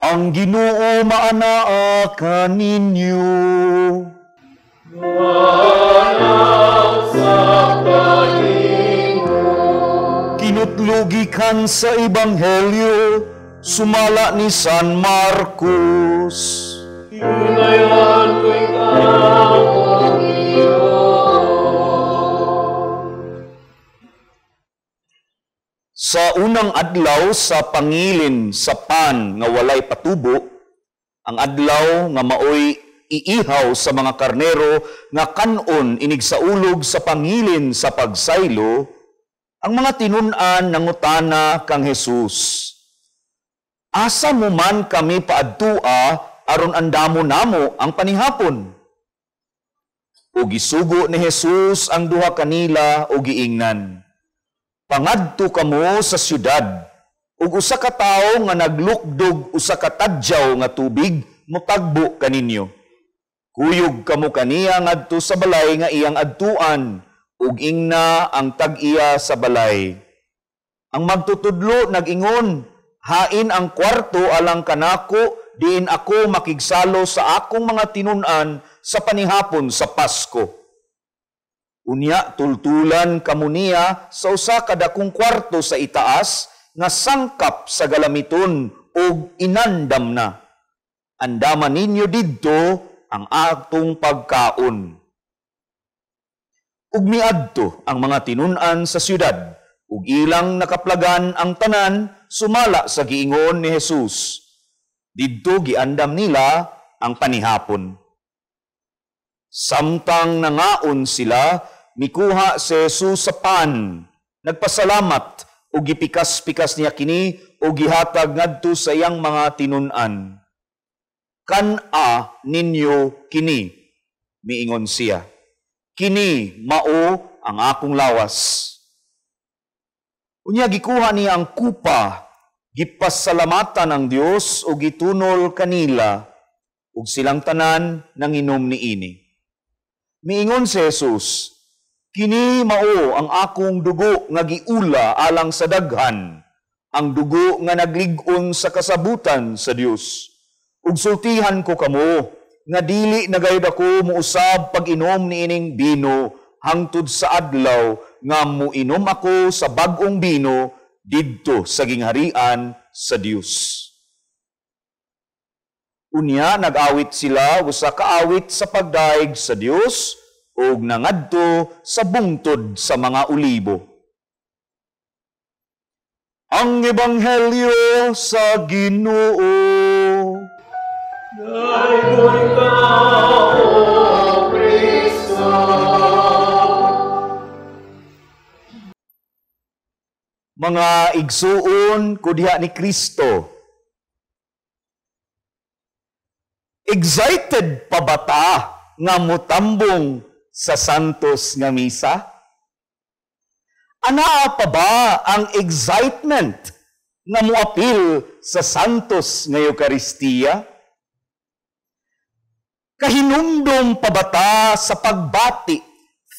Ang Ginoo maanaa kaninyo. Kinutlugikan sa Ebanghelyo, sumala ni San Marcos. Hinayan ko ikaw, O Sa unang adlaw sa pangilin sa pan nga walay patubo, ang adlaw nga maoy iihaw sa mga karnero nga kanon inig sa ulog sa pangilin sa pagsaylo, ang mga tinun-an nangutana kang Jesus. Asa mo man kami paadtua aron andamo namo ang panihapon? O gisugo ni Jesus ang duha kanila o giingnan. Pangadto kamo sa syudad, ug usa ka tawo nga naglukdog usa ka tadyaw nga tubig motagbo kaninyo. Kuyog kamo kaniya ngadto sa balay nga iyang adtuan, ug ingna ang tag-iya sa balay. Ang magtutudlo nag-ingon, hain ang kwarto alang kanako, diin ako makigsalo sa akong mga tinun-an sa panihapon sa Pasko. Unya tultulan kamo niya sa usa ka dakong kwarto sa itaas nga sangkap sa galamiton ug inandam na. Andaman ninyo didto ang atong pagkaon. Ug miadto ang mga tinun-an sa syudad ug ilang nakaplagan ang tanan sumala sa giingon ni Jesus. Didto giandam nila ang panihapon. Samtang nangaon sila, mikuha si Jesus sa pan, nagpasalamat o gipikas-pikas niya kini o gihatag ngadto sa iyang mga tinun-an. Kana ninyo kini, miingon siya. Kini mao ang akong lawas. Unya gikuha niya ang kupa, gipasalamatan ang Dios o gitunol kanila, ug silang tanan nanginom niini. Miingon si Jesus, kini mao ang akong dugo nga giula alang sa daghan, ang dugo nga naglig-on sa kasabutan sa Dios. Ug sultihan ko kamo nga dili na gayud ako muusab pag-inom niining bino hangtod sa adlaw nga muinom ako sa bag-ong bino didto sa gingharian sa Dios. Unya nag-awit sila usa ka awit sa pagdaig sa Dios ug nangadto sa bungtod sa mga olibo. Ang Ebanghelyo sa Ginoo. Dayon ka, O Kristo. Mga igsuon ko diha ni Kristo. Excited pa ba ta nga mutambong sa Santos nga misa? Anaa pa ba ang excitement nga muapil sa Santos nga Eucharistia? Kahinumdom pa ba ta sa pagbati,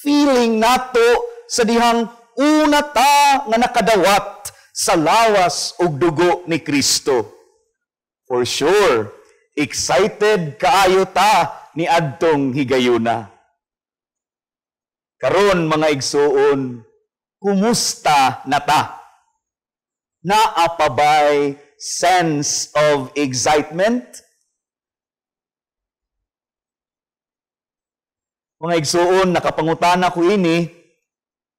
feeling nato sa dihang una ta nga nakadawat sa lawas ug dugo ni Kristo? For sure, excited kaayo ta ni adtong higayuna. Karon mga igsuon, kumusta na ta? Naa pa ba'y sense of excitement? Mga igsuon, nakapangutana ko ini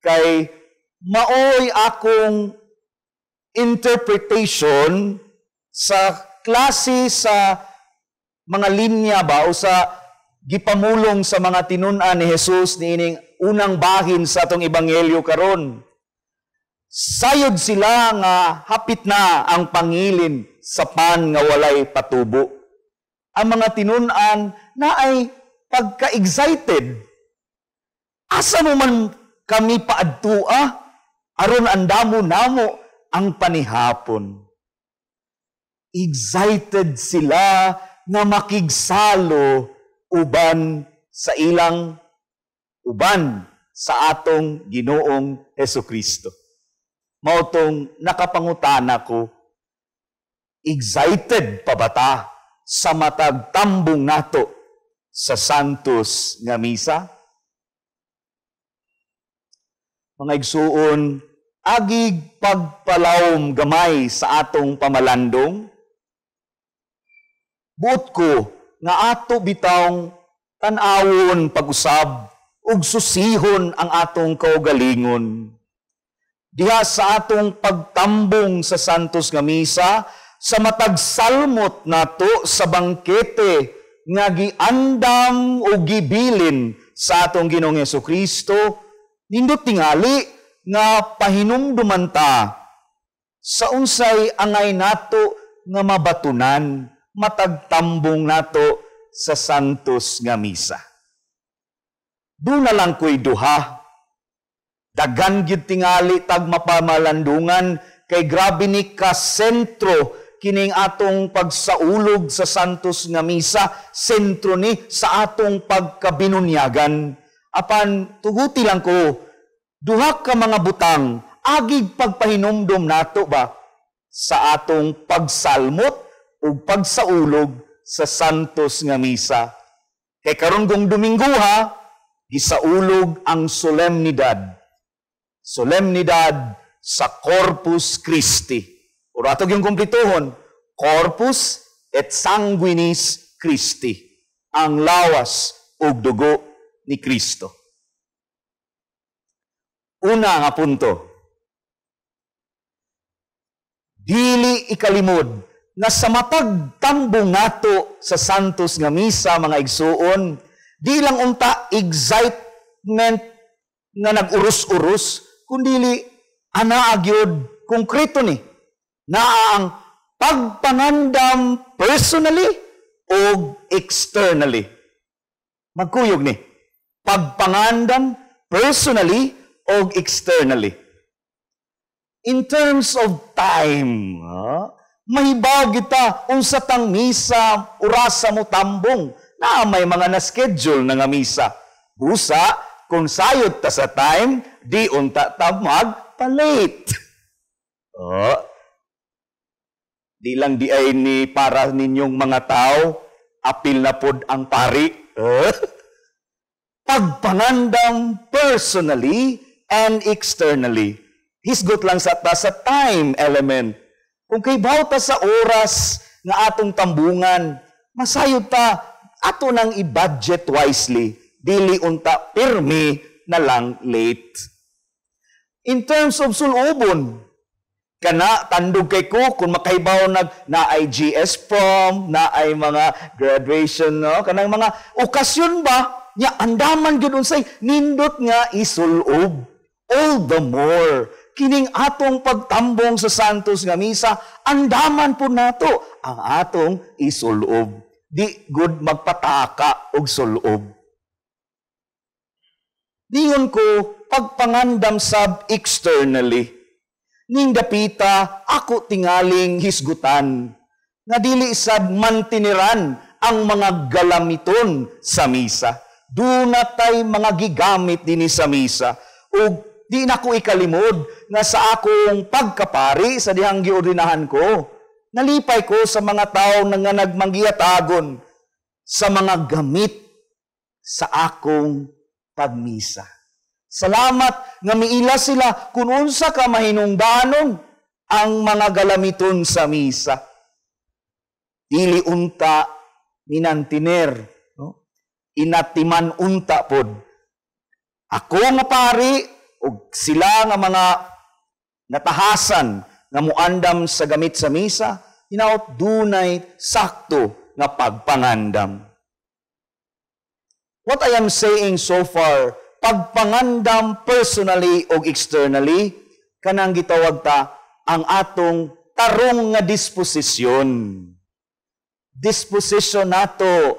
kay maoy akong interpretation sa klase sa mga linya ba o sa gipamulong sa mga tinun-an ni Jesus niining unang bahin sa atong ebanghelyo karon. Sayod sila nga hapit na ang pangilin sa pan nga walay patubo. Ang mga tinun-an na ay pagka-excited. Asa mo man kami paadtua aron andamo namo ang panihapon. Excited sila na makigsalo uban sa ilang uban sa atong Ginoong Hesukristo. Mao tong nakapangutana ko, Excited pa bata sa matag tambong nato sa Santos nga misa? Mga igsuon, agig pagpalawom gamay sa atong pamalandong, buot ko nga ato bitawng tan-awon pag-usab ug susihon ang atong kaugalingon. Diha sa atong pagtambong sa Santos nga misa, sa matag salmot nato sa bangkete nga giandam o gibilin sa atong Ginoong Hesukristo, nindot tingali nga pahinumduman ta sa unsay angay nato nga mabatunan matagtambong nato sa Santos nga misa. Doon na lang ko'y duha. Dagan gyud tingali tag mapamalandungan kay grabe ni ka sentro kining atong pagsaulog sa Santos nga misa, sentro ni sa atong pagkabinunyagan. Apan tuguti lang ko, duha ka mga butang, agig pagpahinumdom nato ba sa atong pagsalmot o pagsaulog sa Santos nga misa. Kay karon gong Domingo ha, gisaulog ang solemnidad sa Corpus Christi. O ato yung kumplituhon, Corpus et Sanguinis Christi, ang lawas o dugo ni Kristo. Una nga punto, dili ikalimod na sa mapagtambong nato sa Santos nga misa, mga igsuon, di lang unta excitement nga nag-urus-urus, kundili anaagyod konkreto ni na ang pagpangandam personally o externally. Magkuyog ni, pagpangandam personally o externally. In terms of time, mahibaw kita unsa tang misa urasa mo tambong na may mga na-schedule na nga misa. Busa, kung sayot ta sa time, di unta ta magpa-late. Di lang di ay ni para ninyong mga tao, apil na pod ang pari. Pagpangandam personally and externally. Hisgot lang sa time element. Kung kay bawta sa oras nga atong tambungan, masayod ta, ato nang i-budget wisely, dili unta pirmi na lang late. In terms of sulubon, kana tandog kay ko kung makaibaw na ay GS prom, na ay mga graduation, no? Kanang mga okasyon ba, nya andaman gyud unsay nindot nga isulob. All the more kining atong pagtambong sa Santos nga misa, andaman po nato ang atong isulob. Di good magpataka og sulob. Diyon ko pagpangandam sab externally. Ning dapita ako tingaling hisgutan nga dili sad mantiniran ang mga galamiton sa misa. Dunatay mga gigamit dinhi sa misa. Ug di na ko ikalimod nga sa akong pagkapari sa dihang giordinahan ko. Nalipay ko sa mga tao nga nagmanggiyatagon sa mga gamit sa akong pagmisa. Salamat nga miila sila kung unsa ka mahinungdanon ang mga galamiton sa misa. Dili unta minantiner, no? Inatiman unta pod. Ako nga pari ug sila nga mga natahasan nga muandam sa gamit sa misa, hinaot dunay sakto nga pagpangandam. What I am saying so far, pagpangandam personally o externally, kanang gitawag ta ang atong tarong nga disposisyon. Disposition nato.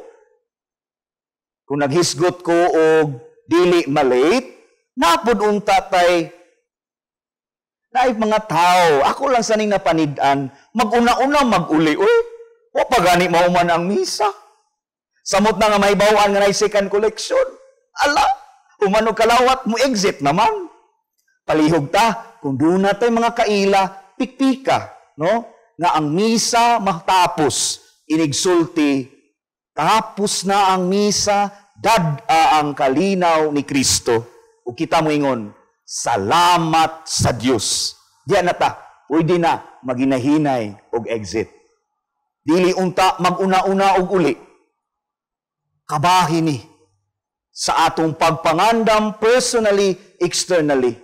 Kung naghisgot ko og dili malate, napod unta tay naay mga tao. Ako lang saning napanid-an, mag-una-una mag-uli. Uy, wa pa gani mauman ang misa. Samot na nga may bawaan nga na second collection. Ala, umano kalawat mo exit naman. Palihog ta, kung doon natin mga kaila, pikpika, no? nga ang misa matapos, inigsulti, tapos na ang misa, dad-a ang kalinaw ni Kristo. O kita mo ingon, salamat sa Dios. Diyan na ta, pwede na maginahinay og exit. Dili unta mag-una-una og uli. Kabahin ni sa atong pagpangandam personally, externally.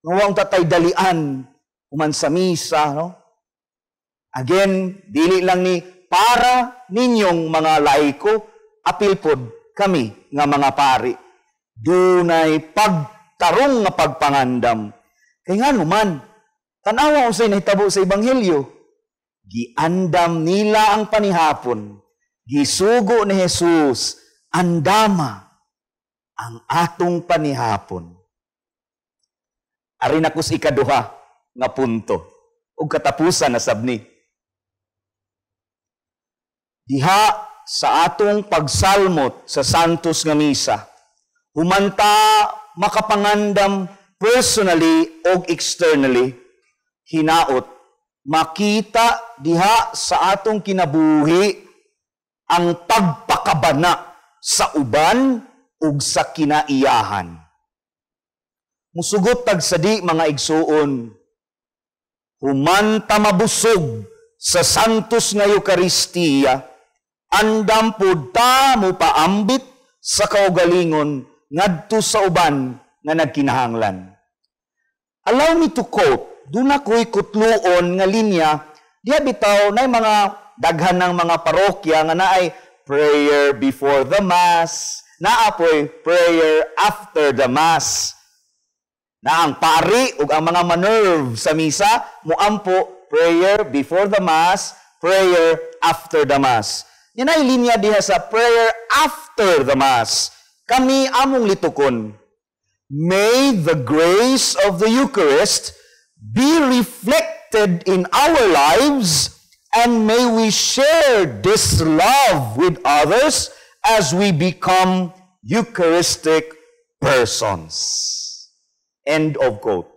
Ngawang tatay dalian human sa misa, no? Again, dili lang ni para ninyong mga laiko, apil pod kami nga mga pari. Dunay pagtarong nga pagpangandam. Kay nga naman, tanawa unsay nahitabo sa Ebanghelyo. Giandam nila ang panihapon. Gisugo ni Jesus, andama ang atong panihapon. Ari na kus ikaduha nga punto. O katapusan na sabni. Diha sa atong pagsalmot sa Santos nga Misa, humanta makapangandam personally o externally, hinaot, makita diha sa atong kinabuhi ang pagpakabana sa uban ug sa kinaiyahan. Musugot tag sadi mga igsuon, humanta mabusog sa Santos nga Eucharistia, andam pud ta mo paambit sa kaugalingon ngadto sa uban nga nagkinahanglan. Allow me to quote, duna ko'y kutluon nga linya, diha bitaw na mga daghan ng mga parokya nga naay prayer before the Mass, naapoy prayer after the Mass. Na ang pari ug ang mga manerve sa misa, muampo prayer before the Mass, prayer after the Mass. Yan ay linya diha sa prayer after the Mass. Kami among litukon. May the grace of the Eucharist be reflected in our lives, and may we share this love with others as we become Eucharistic persons. End of quote.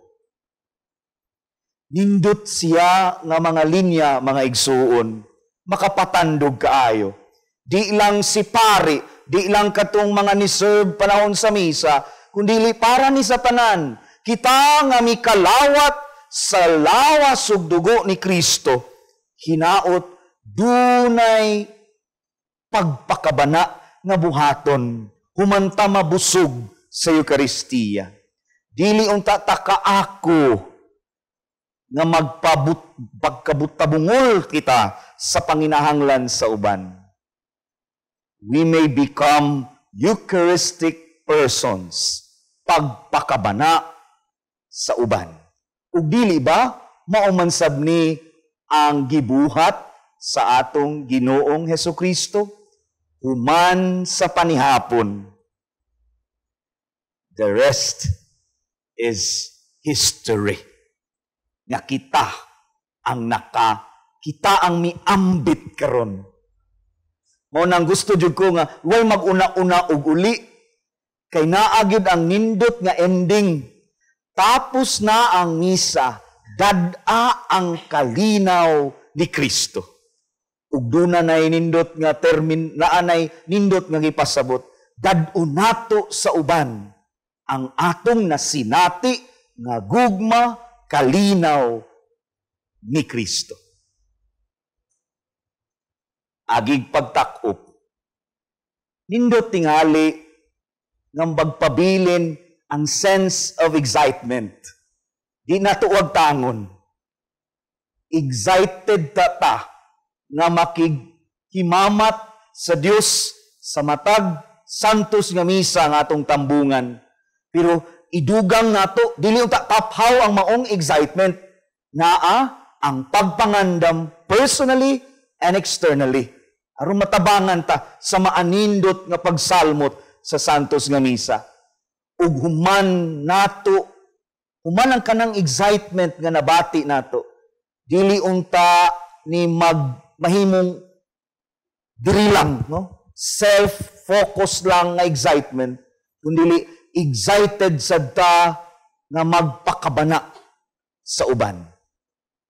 Nindot siya nga mga linya, mga igsuon, makapatandog kaayo. Di lang si pari, di lang katong mga ni-serve panahon sa misa, kundi para ni sa tanan, kita nga mikalawat sa lawas ug dugo ni Kristo, hinaot dunay pagpakabana nga buhaton, humanta mabusog sa Eucharistia. Dili unta taka ako nga magpagkabutabungol kita sa panginahanglan sa uban. We may become Eucharistic persons, pagpakabana sa uban. Ug dili ba maumansab ni ang gibuhat sa atong Ginoong Hesukristo human sa panihapon. The rest is history. Nga kita ang miambit karon. Mao nang gusto jud ko nga way mag-una-una og uli kay naa gyud ang nindot nga ending. Tapos na ang misa, dad-a ang kalinaw ni Kristo. Ug duna nay nindot nga naanay nindot nga gipasabot, dad-o nato sa uban ang atong nasinati nga gugma kalinaw ni Kristo. Agig pagtakop, nindot tingali ng bagpabilin ang sense of excitement. Di natuwag tangon. Excited ta nga makighimamat sa Dios sa matag Santos nga misa nga atong tambungan. Pero idugang nato, dili unta taphaw ang maong excitement naa ang pagpangandam personally and externally. Aron matabangan ta sa maanindot nga pagsalmot sa Santos nga misa. Ug human ang kanang excitement nga nabati nato. Dili unta ni mahimong diri lang, no? Self-focus lang nga excitement, kundi excited sad ta nga magpakabana sa uban.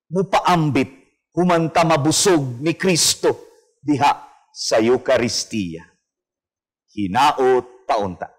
Mupaambit humanta mabusog ni Kristo diha sa Eukaristiya. Hinaot taon ta.